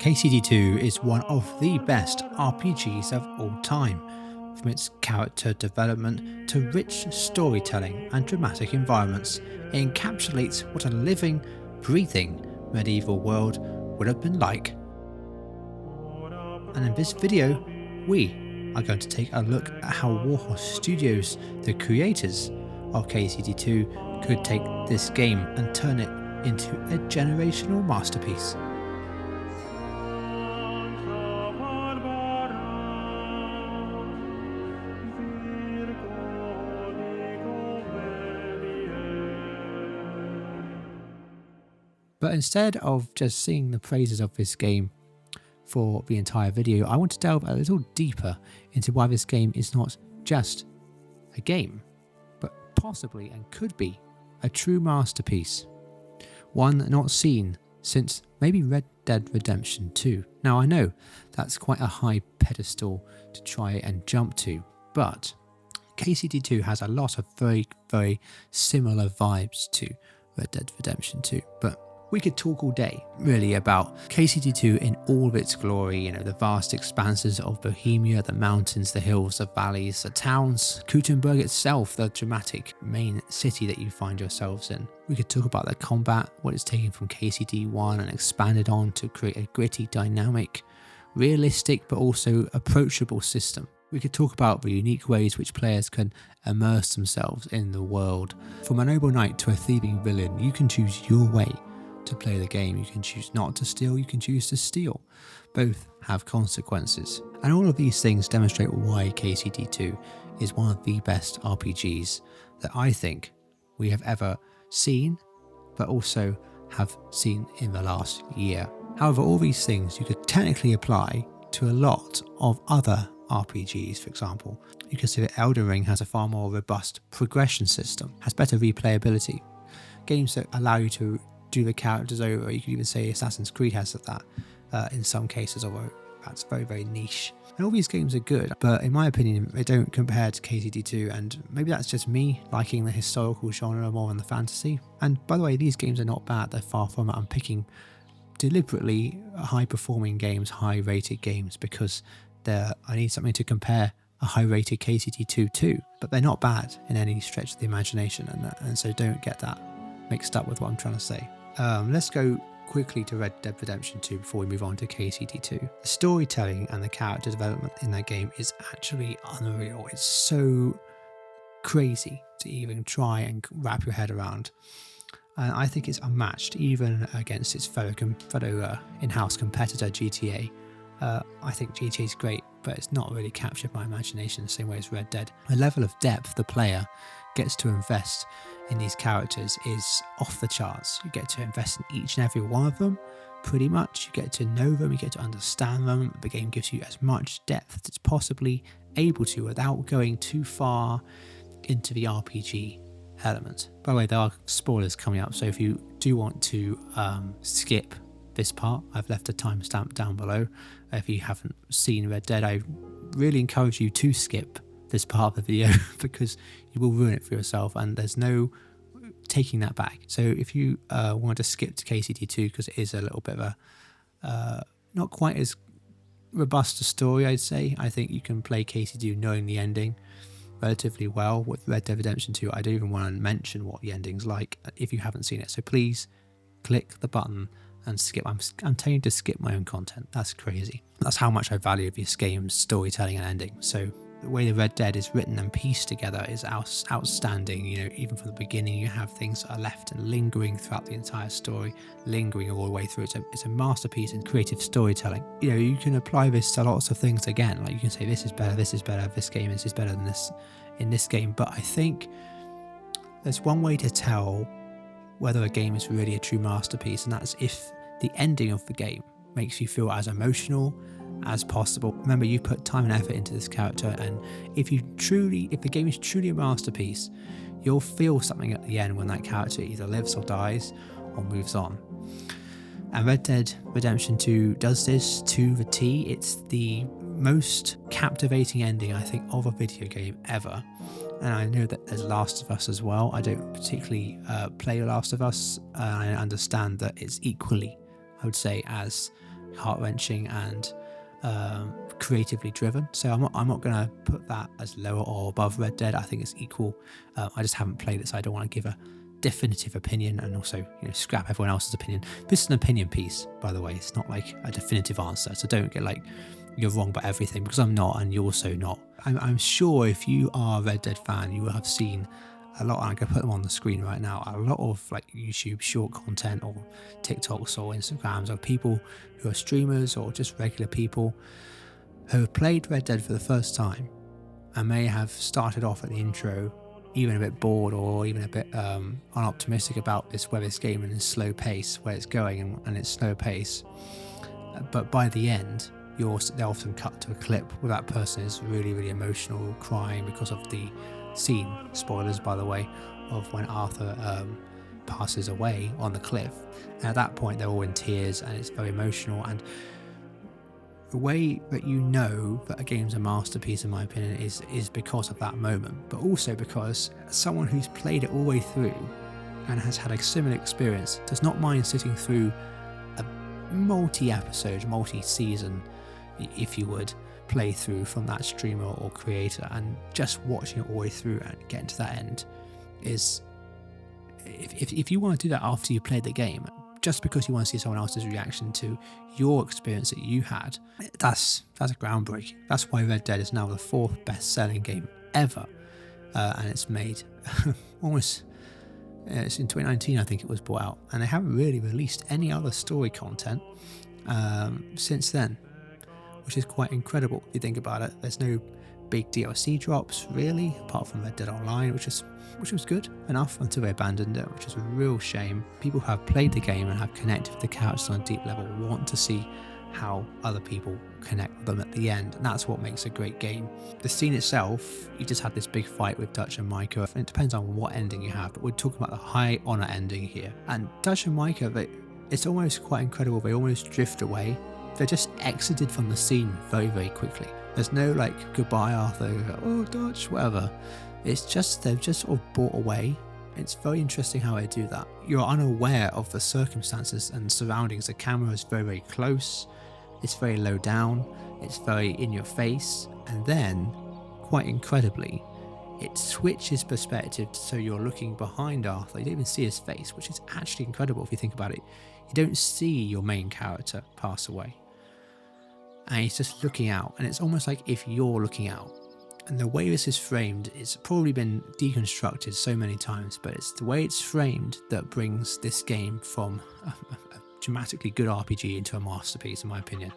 KCD2 is one of the best RPGs of all time. From its character development to rich storytelling and dramatic environments, it encapsulates what a living, breathing medieval world would have been like. And in this video, we are going to take a look at how Warhorse Studios, the creators of KCD2, could take this game and turn it into a generational masterpiece. But instead of just seeing the praises of this game for the entire video, I want to delve a little deeper into why this game is not just a game, but possibly and could be a true masterpiece. One not seen since maybe Red Dead Redemption 2. Now I know that's quite a high pedestal to try and jump to, but KCD2 has a lot of very, very similar vibes to Red Dead Redemption 2, but we could talk all day, really, about KCD2 in all of its glory, the vast expanses of Bohemia, the mountains, the hills, the valleys, the towns, Gutenberg itself, the dramatic main city that you find yourselves in. We could talk about the combat, what it's taken from KCD1 and expanded on to create a gritty, dynamic, realistic, but also approachable system. We could talk about the unique ways which players can immerse themselves in the world. From a noble knight to a thieving villain, you can choose your way to play the game. You can choose not to steal, you can choose to steal. Both have consequences. And all of these things demonstrate why KCD2 is one of the best RPGs that I think we have ever seen, but also have seen in the last year. However, all these things you could technically apply to a lot of other RPGs. For example, you can see that Elden Ring has a far more robust progression system, has better replayability. Games that allow you to do the characters over, you could even say Assassin's Creed has that in some cases, although that's very, very niche. And all these games are good, but in my opinion, they don't compare to KCD2, and maybe that's just me liking the historical genre more than the fantasy. And by the way, these games are not bad, they're far from it. I'm picking deliberately high-performing games, high-rated games, because I need something to compare a high-rated KCD2 to, but they're not bad in any stretch of the imagination, and so don't get that mixed up with what I'm trying to say. Let's go quickly to Red Dead Redemption 2 before we move on to KCD2. The storytelling and the character development in that game is actually unreal. It's so crazy to even try and wrap your head around. And I think it's unmatched even against its fellow in-house competitor GTA. I think GTA is great, but it's not really captured my imagination the same way as Red Dead. The level of depth the player gets to invest in these characters is off the charts. You get to invest in each and every one of them, pretty much. You get to know them, you get to understand them. The game gives you as much depth as it's possibly able to without going too far into the RPG element. By the way, there are spoilers coming up, so if you do want to skip this part, I've left a timestamp down below. If you haven't seen Red Dead, I really encourage you to skip this part of the video because you will ruin it for yourself, and there's no taking that back. So if you want to skip to KCD2, because it is a little bit of a not quite as robust a story, I'd say. I think you can play KCD2 knowing the ending relatively well. With Red Dead Redemption 2, I don't even want to mention what the ending's like if you haven't seen it. So please click the button and skip. I'm telling you to skip my own content. That's crazy. That's how much I value this game's storytelling and ending. So the way the Red Dead is written and pieced together is outstanding. Even from the beginning, you have things that are left and lingering throughout the entire story, lingering all the way through. It's a masterpiece in creative storytelling. You can apply this to lots of things again. Like you can say, this is better, this game is better than this in this game. But I think there's one way to tell whether a game is really a true masterpiece, and that's if the ending of the game makes you feel as emotional as possible. Remember, you've put time and effort into this character, and if the game is truly a masterpiece, you'll feel something at the end when that character either lives or dies or moves on. And Red Dead Redemption 2 does this to the T. It's the most captivating ending, I think, of a video game ever. And I know that there's Last of Us as well. I don't particularly play Last of Us. I understand that it's equally, I would say, as heart-wrenching and creatively driven. So I'm not going to put that as lower or above Red Dead. I think it's equal. I just haven't played it, so I don't want to give a definitive opinion and also scrap everyone else's opinion. This is an opinion piece, by the way. It's not like a definitive answer, so don't get like you're wrong about everything, because I'm not, and you're also not. I'm sure if you are a Red Dead fan, you will have seen a lot, and I can put them on the screen right now, a lot of like YouTube short content or TikToks or Instagrams of people who are streamers or just regular people who have played Red Dead for the first time and may have started off at the intro even a bit bored or even a bit unoptimistic about where this game and its slow pace, where it's going and its slow pace. But by the end, they often cut to a clip where that person is really, really emotional, crying because of the scene, spoilers by the way, of when Arthur passes away on the cliff. And at that point, they're all in tears and it's very emotional. And the way that you know that a game's a masterpiece, in my opinion, is because of that moment, but also because someone who's played it all the way through and has had a similar experience does not mind sitting through a multi-episode, multi-season, if you would, playthrough from that streamer or creator, and just watching it all the way through and getting to that end is, if you want to do that after you played the game, just because you want to see someone else's reaction to your experience that you had, that's groundbreaking. That's why Red Dead is now the 4th best-selling game ever, and it's made almost. It's in 2019, I think it was brought out, and they haven't really released any other story content since then, which is quite incredible if you think about it. There's no big DLC drops really, apart from Red Dead Online, which was good enough until they abandoned it, which is a real shame. People who have played the game and have connected with the characters on a deep level want to see how other people connect with them at the end, and that's what makes a great game. The scene itself, you just had this big fight with Dutch and Micah, and it depends on what ending you have, but we're talking about the high honor ending here. And Dutch and Micah, it's almost quite incredible. They almost drift away. They're just exited from the scene very, very quickly. There's no like goodbye Arthur, oh Dutch, whatever. It's just they've just sort of brought away. It's very interesting how they do that. You're unaware of the circumstances and surroundings. The camera is very, very close. It's very low down. It's very in your face. And then, quite incredibly, it switches perspective so you're looking behind Arthur. You don't even see his face, which is actually incredible if you think about it. You don't see your main character pass away. And he's just looking out, and it's almost like if you're looking out. And the way this is framed, it's probably been deconstructed so many times, but it's the way it's framed that brings this game from a dramatically good RPG into a masterpiece, in my opinion.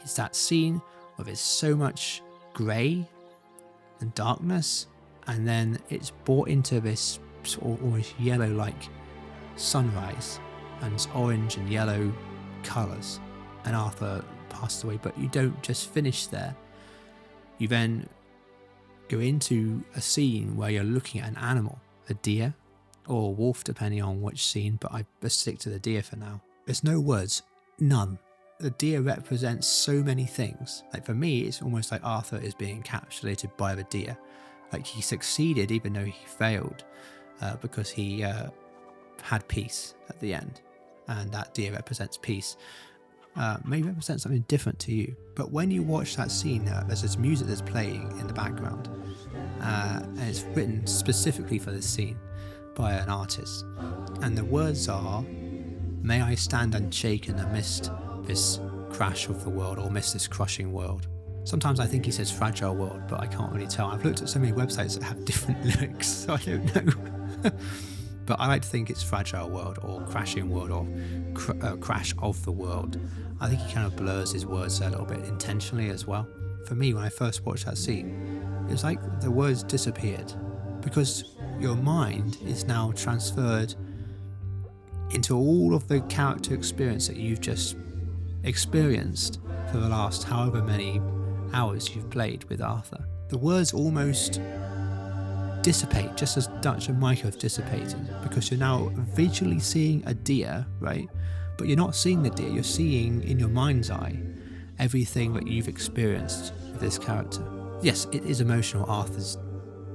It's that scene where there's so much grey and darkness, and then it's brought into this sort of almost yellow-like sunrise, and it's orange and yellow colours, and Arthur passed away. But you don't just finish there. You then go into a scene where you're looking at an animal, a deer or a wolf, depending on which scene, but I just stick to the deer for now. There's no words, none. The deer represents so many things. Like for me, it's almost like Arthur is being encapsulated by the deer. Like he succeeded even though he failed, because he had peace at the end, and that deer represents peace. May represent something different to you, but when you watch that scene, there's this music that's playing in the background, and it's written specifically for this scene by an artist, and the words are, "May I stand unshaken amidst this crash of the world, or amidst this crushing world." Sometimes I think he says fragile world, but I can't really tell. I've looked at so many websites that have different lyrics, so I don't know. But I like to think it's fragile world, or crashing world, or crash of the world. I think he kind of blurs his words a little bit intentionally as well. For me, when I first watched that scene, it was like the words disappeared, because your mind is now transferred into all of the character experience that you've just experienced for the last however many hours you've played with Arthur. The words almost dissipate, just as Dutch and Micah have dissipated, because you're now visually seeing a deer, right? But you're not seeing the deer, you're seeing in your mind's eye everything that you've experienced with this character. Yes, it is emotional. Arthur's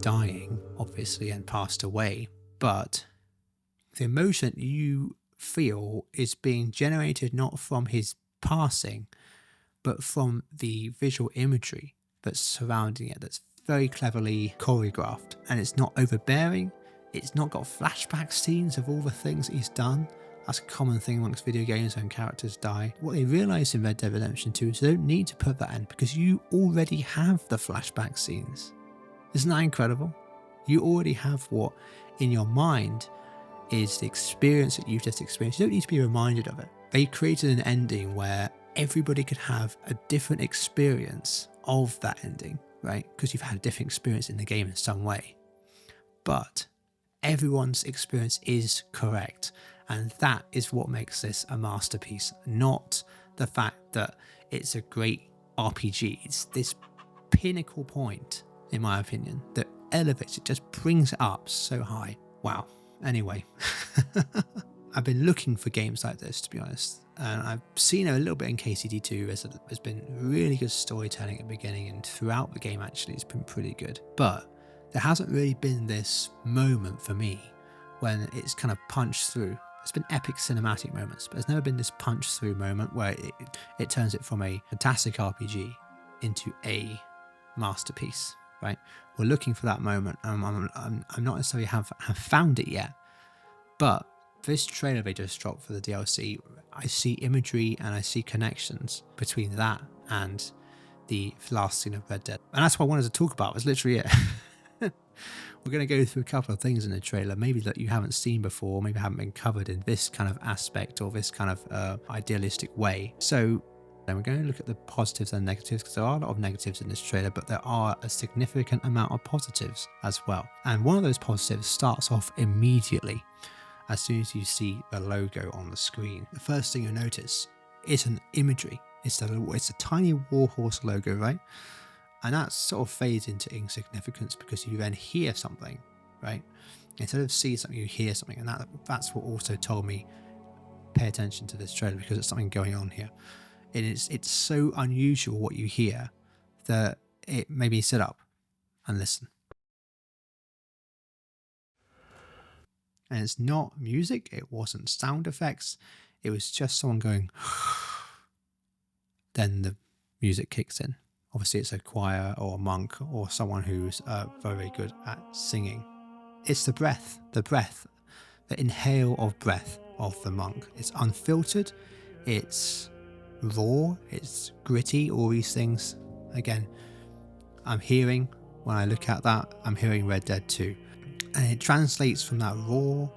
dying, obviously, and passed away, but the emotion you feel is being generated not from his passing, but from the visual imagery that's surrounding it, that's very cleverly choreographed, and it's not overbearing. It's not got flashback scenes of all the things that he's done. That's a common thing amongst video games when characters die. What they realised in Red Dead Redemption 2 is they don't need to put that in because you already have the flashback scenes. Isn't that incredible? You already have what in your mind is the experience that you've just experienced. You don't need to be reminded of it. They created an ending where everybody could have a different experience of that ending, right? Because you've had a different experience in the game in some way. But everyone's experience is correct. And that is what makes this a masterpiece, not the fact that it's a great RPG. It's this pinnacle point, in my opinion, that elevates it, just brings it up so high. Wow. Anyway, I've been looking for games like this, to be honest. And I've seen it a little bit in KCD2. There's been really good storytelling at the beginning, and throughout the game, actually, it's been pretty good. But there hasn't really been this moment for me when it's kind of punched through. There's been epic cinematic moments, but there's never been this punch through moment where it turns it from a fantastic RPG into a masterpiece, right? We're looking for that moment. I'm not necessarily have found it yet, but this trailer they just dropped for the DLC, I see imagery and I see connections between that and the last scene of Red Dead. And that's what I wanted to talk about. It's literally it. We're going to go through a couple of things in the trailer, maybe that you haven't seen before, maybe haven't been covered in this kind of aspect or this kind of idealistic way. So then we're going to look at the positives and negatives, because there are a lot of negatives in this trailer, but there are a significant amount of positives as well. And one of those positives starts off immediately as soon as you see the logo on the screen. The first thing you'll notice is an imagery. It's a tiny Warhorse logo, right? And that sort of fades into insignificance because you then hear something, right? Instead of see something, you hear something. And that's what also told me, pay attention to this trailer because there's something going on here. It's so unusual what you hear that it made me sit up and listen. And it's not music, it wasn't sound effects, it was just someone going, then the music kicks in. Obviously it's a choir or a monk or someone who's very good at singing. It's the breath, the inhale of breath of the monk. It's unfiltered, it's raw, it's gritty, all these things. Again, I'm hearing, when I look at that, I'm hearing Red Dead 2. And it translates from that raw,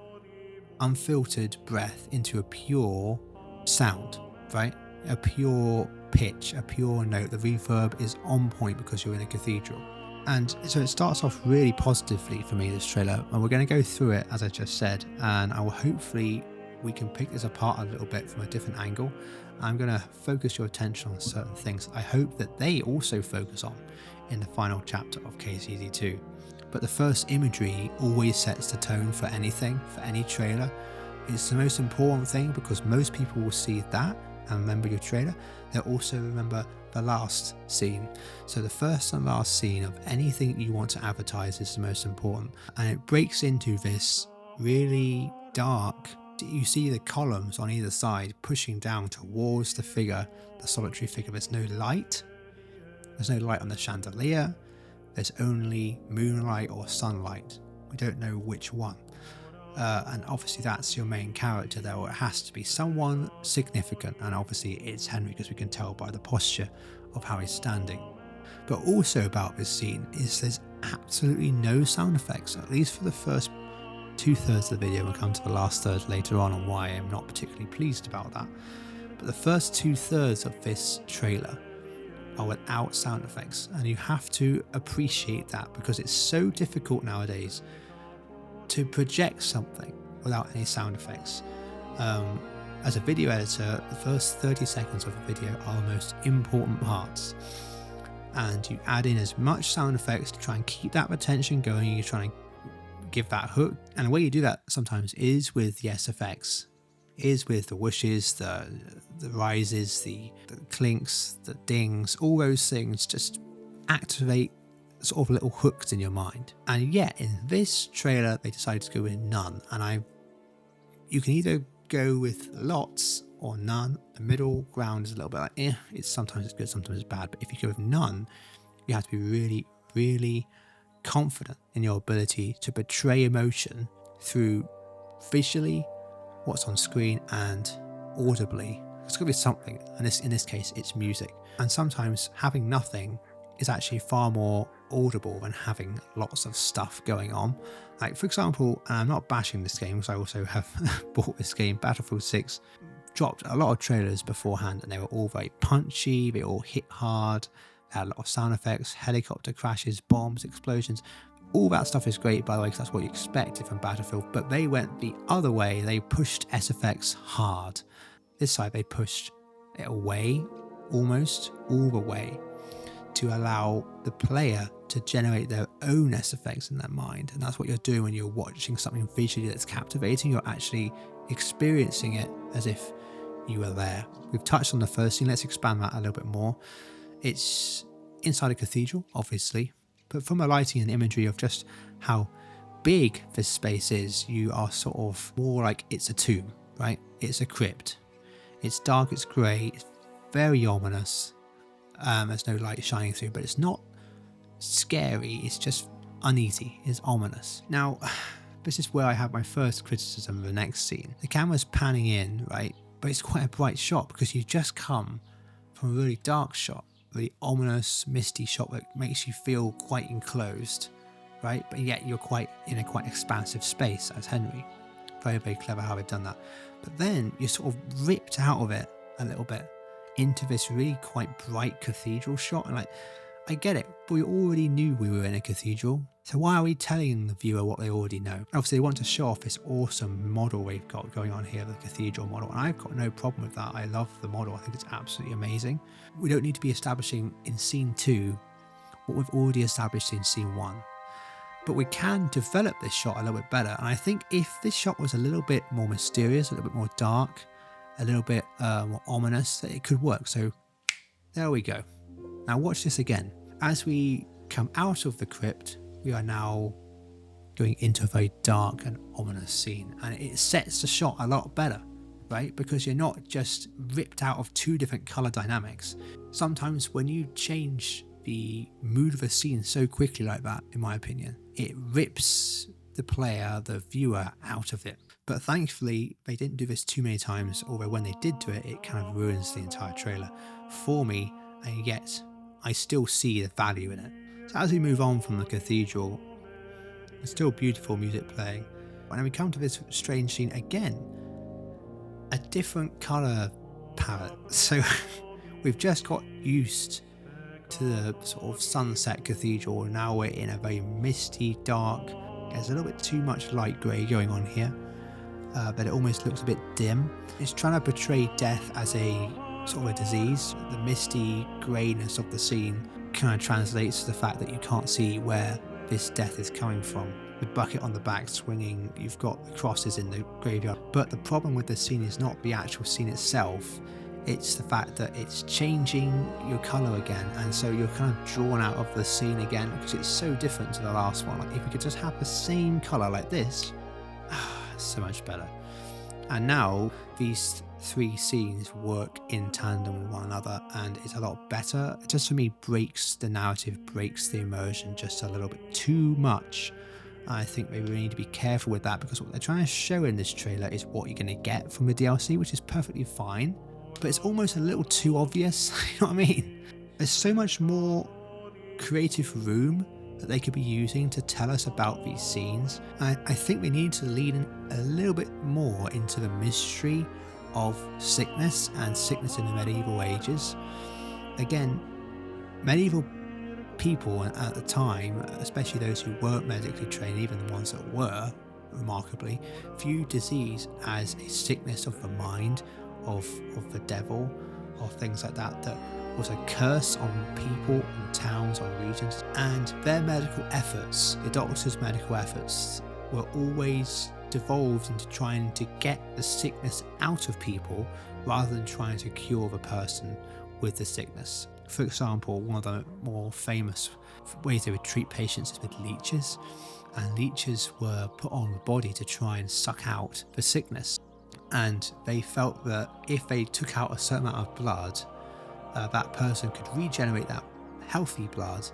unfiltered breath into a pure sound, right? A pure pitch, a pure note. The reverb is on point because you're in a cathedral. And so it starts off really positively for me, this trailer. And we're going to go through it, as I just said, and I will hopefully we can pick this apart a little bit from a different angle. I'm going to focus your attention on certain things I hope that they also focus on in the final chapter of KCD2. But the first imagery always sets the tone for anything, for any trailer. It's the most important thing because most people will see that and remember your trailer. They'll also remember the last scene. So the first and last scene of anything you want to advertise is the most important. And it breaks into this really dark, you see the columns on either side pushing down towards the figure, the solitary figure. There's no light. There's no light on the chandelier. There's only moonlight or sunlight. We don't know which one. And obviously that's your main character there, or it has to be someone significant. And obviously it's Henry because we can tell by the posture of how he's standing. But also about this scene is there's absolutely no sound effects, at least for the first 2/3 of the video. We'll come to the last third later on why I'm not particularly pleased about that. But the first 2/3 of this trailer are without sound effects, and you have to appreciate that because it's so difficult nowadays to project something without any sound effects. As a video editor, the first 30 seconds of a video are the most important parts, and you add in as much sound effects to try and keep that retention going. You're trying to give that hook, and the way you do that sometimes is with the SFX, is with the whooshes, the rises, the clinks, the dings, all those things just activate sort of little hooks in your mind. And yet in this trailer they decided to go with none, and you can either go with lots or none. The middle ground is a little bit like, sometimes it's good, sometimes it's bad. But if you go with none, you have to be really, really confident in your ability to portray emotion through visually what's on screen and audibly. It's got to be something, and in this case it's music. And sometimes having nothing is actually far more audible than having lots of stuff going on. Like, for example, and I'm not bashing this game because I also have bought this game, Battlefield 6 dropped a lot of trailers beforehand and they were all very punchy, they all hit hard, they had a lot of sound effects, helicopter crashes, bombs, explosions. All that stuff is great, by the way, because that's what you expected from Battlefield, but they went the other way. They pushed SFX hard. This side, they pushed it away, almost all the way, to allow the player to generate their own SFX in their mind. And that's what you're doing when you're watching something visually that's captivating. You're actually experiencing it as if you were there. We've touched on the first scene. Let's expand that a little bit more. It's inside a cathedral, obviously, but from a lighting and imagery of just how big this space is, you are sort of more like it's a tomb, right? It's a crypt. It's dark, it's grey, it's very ominous. There's no light shining through, but it's not scary, it's just uneasy, it's ominous. Now, this is where I have my first criticism of the next scene. The camera's panning in, right? But it's quite a bright shot because you've just come from a really dark shot, really ominous, misty shot that makes you feel quite enclosed, right? But yet you're quite in a quite expansive space as Henry. Very, very clever how they've done that. But then you're sort of ripped out of it a little bit into this really quite bright cathedral shot. And like, I get it, but we already knew we were in a cathedral. So why are we telling the viewer what they already know? Obviously, they want to show off this awesome model we've got going on here, the cathedral model. And I've got no problem with that. I love the model. I think it's absolutely amazing. We don't need to be establishing in scene 2 what we've already established in scene 1. But we can develop this shot a little bit better. And I think if this shot was a little bit more mysterious, a little bit more dark, a little bit more ominous, it could work. So there we go. Now watch this again. As we come out of the crypt, we are now going into a very dark and ominous scene. And it sets the shot a lot better, right? Because you're not just ripped out of two different color dynamics. Sometimes when you change the mood of a scene so quickly like that, in my opinion, it rips the player, the viewer, out of it. But thankfully, they didn't do this too many times, although when they did do it, it kind of ruins the entire trailer for me, and yet I still see the value in it. So as we move on from the cathedral, there's still beautiful music playing. And then we come to this strange scene again, a different colour palette. So we've just got used to the sort of sunset cathedral, and now we're in a very misty, dark, there's a little bit too much light grey going on here, but it almost looks a bit dim. It's trying to portray death as a sort of a disease. The misty greyness of the scene kind of translates to the fact that you can't see where this death is coming from. The bucket on the back swinging, you've got the crosses in the graveyard. But the problem with the scene is not the actual scene itself, it's the fact that it's changing your colour again, and so you're kind of drawn out of the scene again because it's so different to the last one. Like, if we could just have the same colour like this, so much better. And now these three scenes work in tandem with one another, and it's a lot better. It just, for me, breaks the narrative, breaks the immersion just a little bit too much. I think they really need to be careful with that, because what they're trying to show in this trailer is what you're going to get from the DLC, which is perfectly fine, but it's almost a little too obvious. You know what I mean? There's so much more creative room that they could be using to tell us about these scenes. I think we need to lean in a little bit more into the mystery of sickness and sickness in the medieval ages. Again, medieval people at the time, especially those who weren't medically trained, even the ones that were, remarkably, viewed disease as a sickness of the mind, of the devil, or things like that, that was a curse on people, on towns, on regions. And their medical efforts, the doctors' medical efforts, were always devolved into trying to get the sickness out of people rather than trying to cure the person with the sickness. For example, one of the more famous ways they would treat patients is with leeches, and leeches were put on the body to try and suck out the sickness. and they felt that if they took out a certain amount of blood, that person could regenerate that healthy blood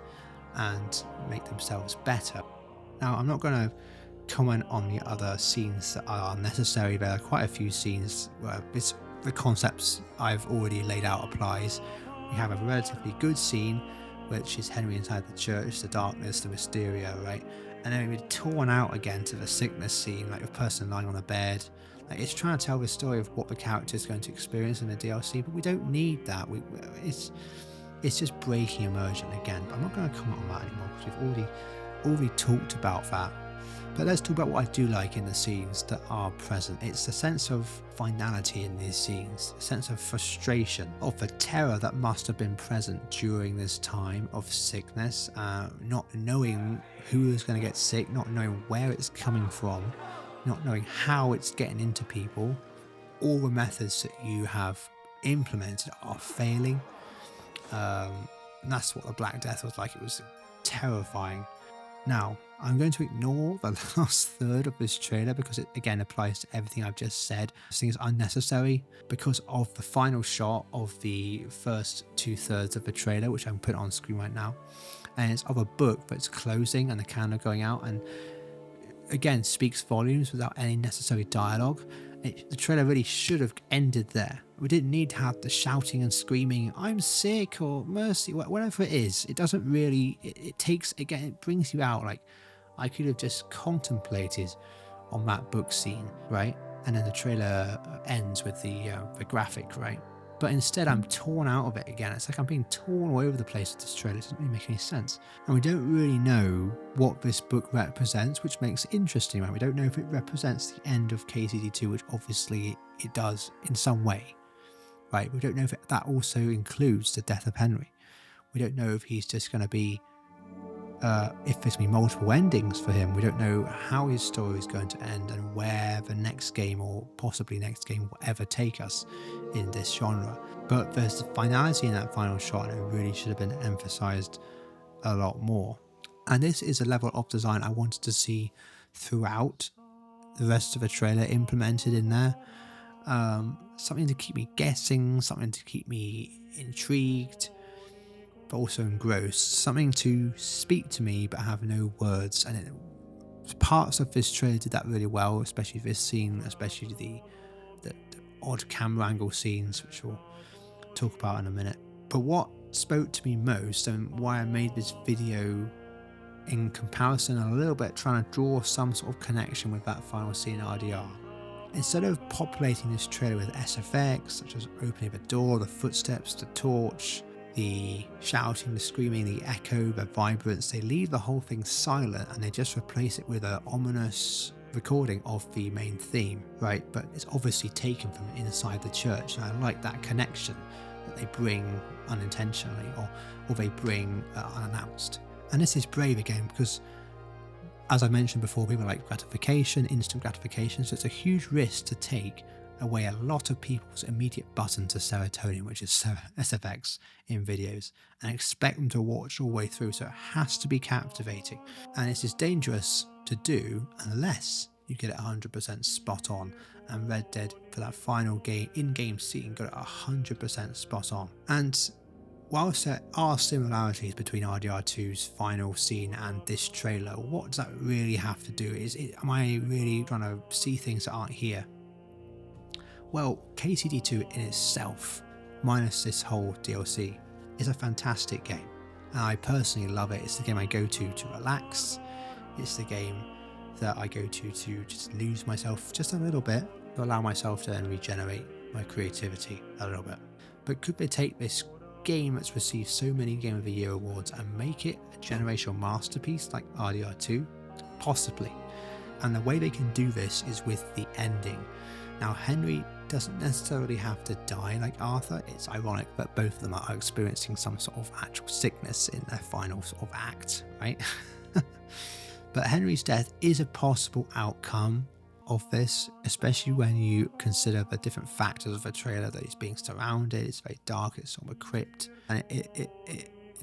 and make themselves better. Now, I'm not going to comment on the other scenes that are necessary. There are quite a few scenes where the concepts I've already laid out applies. We have a relatively good scene, which is Henry inside the church, the darkness, the mysteria, right? And then we're torn out again to the sickness scene, like a person lying on a bed. Like, it's trying to tell the story of what the character is going to experience in the DLC, but we don't need that. It's just breaking immersion again. But I'm not going to comment on that anymore because we've already talked about that. But let's talk about what I do like in the scenes that are present. It's the sense of finality in these scenes, a sense of frustration, of the terror that must have been present during this time of sickness, not knowing who is going to get sick, not knowing where it's coming from, not knowing how it's getting into people. All the methods that you have implemented are failing. And that's what the Black Death was like. It was terrifying. Now, I'm going to ignore the last third of this trailer because it again applies to everything I've just said. This thing is unnecessary because of the final shot of the first 2/3 of the trailer, which I'm putting on screen right now. And it's of a book that's closing and the candle going out, and again speaks volumes without any necessary dialogue. The trailer really should have ended there. We didn't need to have the shouting and screaming, I'm sick, or mercy, whatever it is. It doesn't really, it takes, again, it brings you out. Like, I could have just contemplated on that book scene, right? And then the trailer ends with the graphic, right? But instead I'm torn out of it again. It's like I'm being torn all over the place with this trailer. It doesn't really make any sense. And we don't really know what this book represents, which makes it interesting, right? We don't know if it represents the end of KCD2, which obviously it does in some way, right? We don't know if that also includes the death of Henry. We don't know if he's just going to be, if there's going to be multiple endings for him. We don't know how his story is going to end and where the next game or possibly next game will ever take us in this genre. But there's the finality in that final shot, and it really should have been emphasized a lot more. And this is a level of design I wanted to see throughout the rest of the trailer implemented in there. Something to keep me guessing, something to keep me intrigued, but also engrossed, something to speak to me but have no words. And parts of this trailer did that really well, especially this scene, especially the odd camera angle scenes, which we'll talk about in a minute. But what spoke to me most, and why I made this video in comparison a little bit, trying to draw some sort of connection with that final scene in RDR. Instead of populating this trailer with SFX, such as opening the door, the footsteps, the torch, the shouting, the screaming, the echo, the vibrance, they leave the whole thing silent and they just replace it with an ominous recording of the main theme, right? But it's obviously taken from inside the church, and I like that connection that they bring unintentionally, or they bring unannounced. And this is brave again because, as I mentioned before, people like gratification, instant gratification, so it's a huge risk to take away a lot of people's immediate button to serotonin, which is SFX in videos, and expect them to watch all the way through, so it has to be captivating. And this is dangerous to do unless you get it 100% spot on, and Red Dead, for that final game in-game scene, got it 100% spot on. And whilst there are similarities between RDR2's final scene and this trailer, what does that really have to do? Am I really trying to see things that aren't here? Well, KCD2 in itself, minus this whole DLC, is a fantastic game. And I personally love it. It's the game I go to relax. It's the game that I go to just lose myself just a little bit, to allow myself to then regenerate my creativity a little bit. But could they take this game that's received so many Game of the Year awards and make it a generational masterpiece like RDR2? Possibly. And the way they can do this is with the ending. Now, Henry doesn't necessarily have to die like Arthur. It's ironic that both of them are experiencing some sort of actual sickness in their final sort of act, right? But Henry's death is a possible outcome of this, especially when you consider the different factors of the trailer, that he's being surrounded, it's very dark, it's sort of a crypt, and it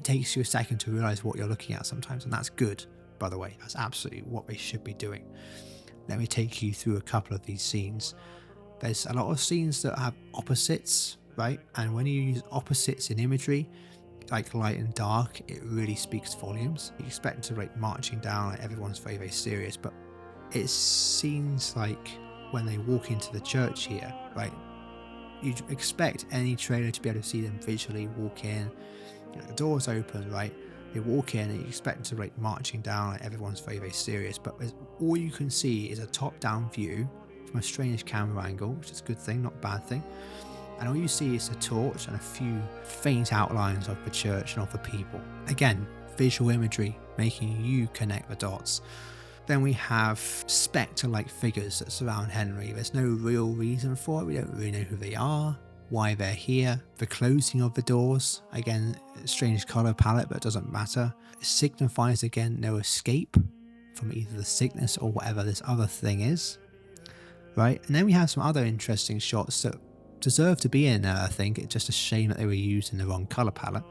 takes you a second to realize what you're looking at sometimes, and that's good, by the way. That's absolutely what they should be doing. Let me take you through a couple of these scenes. There's a lot of scenes that have opposites, right? And when you use opposites in imagery, like light and dark, it really speaks volumes. You expect to like marching down, like everyone's very, very serious, but it seems like when they walk into the church here, right? You'd expect any trailer to be able to see them visually walk in. You know, the doors open, right? They walk in and you expect them to like marching down, like everyone's very, very serious, but all you can see is a top-down view from a strange camera angle, which is a good thing, not a bad thing. And all you see is a torch and a few faint outlines of the church and of the people. Again, visual imagery making you connect the dots. Then we have spectre-like figures that surround Henry. There's no real reason for it. We don't really know who they are, why they're here. The closing of the doors, again, strange colour palette, but it doesn't matter. It signifies, again, no escape from either the sickness or whatever this other thing is, right? And then we have some other interesting shots that deserve to be in there, I think. It's just a shame that they were used in the wrong colour palette.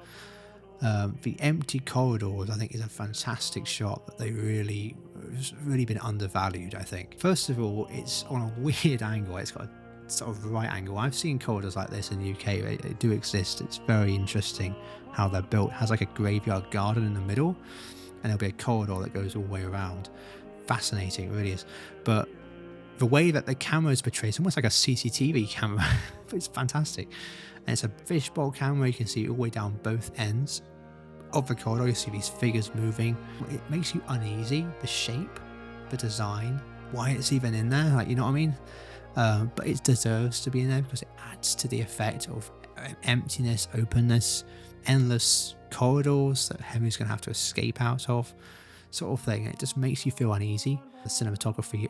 The empty corridors, I think, is a fantastic shot that they really been undervalued, I think. First of all, it's on a weird angle. It's got a sort of right angle. I've seen corridors like this in the UK. They do exist. It's very interesting how they're built. It has like a graveyard garden in the middle, and there'll be a corridor that goes all the way around. Fascinating, it really is. But the way that the camera is portrayed, it's almost like a CCTV camera. It's fantastic. And it's a fishbowl camera. You can see it all the way down both ends of the corridor. You see these figures moving. It makes you uneasy, the shape, the design, why it's even in there, like, you know what I mean? But it deserves to be in there because it adds to the effect of emptiness, openness, endless corridors that Henry's going to have to escape out of, sort of thing. It just makes you feel uneasy. The cinematography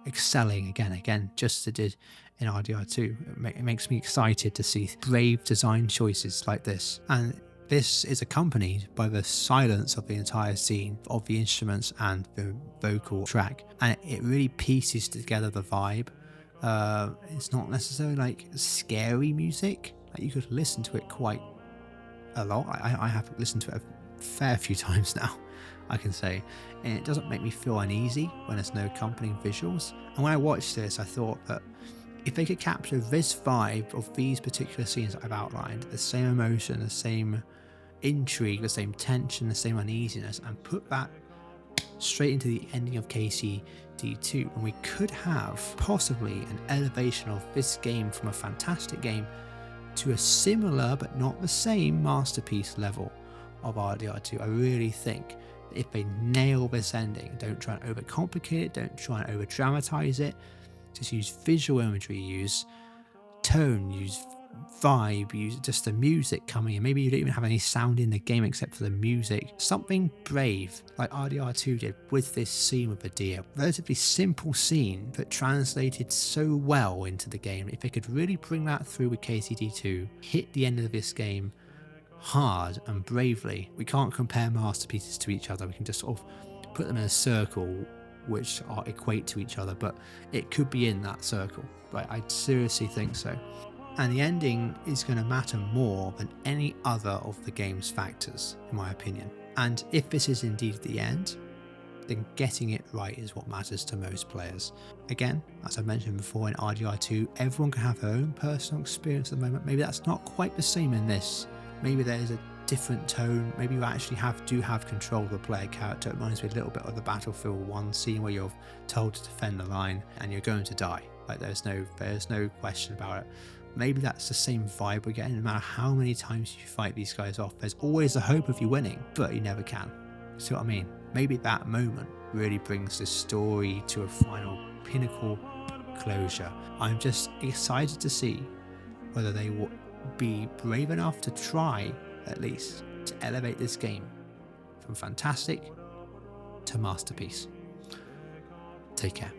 excelling again, just as it did in RDR2. It makes me excited to see brave design choices like this. And this is accompanied by the silence of the entire scene, of the instruments and the vocal track, and it really pieces together the vibe. It's not necessarily like scary music. Like, you could listen to it quite a lot. I have listened to it a fair few times now, I can say, and it doesn't make me feel uneasy when there's no accompanying visuals. And when I watched this, I thought that if they could capture this vibe of these particular scenes that I've outlined, the same emotion, the same intrigue, the same tension, the same uneasiness, and put that straight into the ending of KCD2, and we could have possibly an elevation of this game from a fantastic game to a similar but not the same masterpiece level of RDR2. I really think that if they nail this ending, don't try and overcomplicate it, don't try and over dramatize it, just use visual imagery, use tone, use vibe, use just the music coming in. Maybe you don't even have any sound in the game except for the music. Something brave like RDR2 did with this scene with the deer. Relatively simple scene but translated so well into the game. If they could really bring that through with KCD2, hit the end of this game hard and bravely. We can't compare masterpieces to each other. We can just sort of put them in a circle which are equate to each other, but it could be in that circle, right? I seriously think so. And the ending is going to matter more than any other of the game's factors, in my opinion. And if this is indeed the end, then getting it right is what matters to most players. Again, as I mentioned before in RDR2, everyone can have their own personal experience at the moment. Maybe that's not quite the same in this. Maybe there's a different tone. Maybe you actually do have control of the player character. It reminds me a little bit of the Battlefield 1 scene where you're told to defend the line and you're going to die. Like, there's no question about it. Maybe that's the same vibe we're getting. No matter how many times you fight these guys off, there's always the hope of you winning, but you never can. See what I mean? Maybe that moment really brings this story to a final pinnacle closure. I'm just excited to see whether they will be brave enough to try, at least, to elevate this game from fantastic to masterpiece. Take care.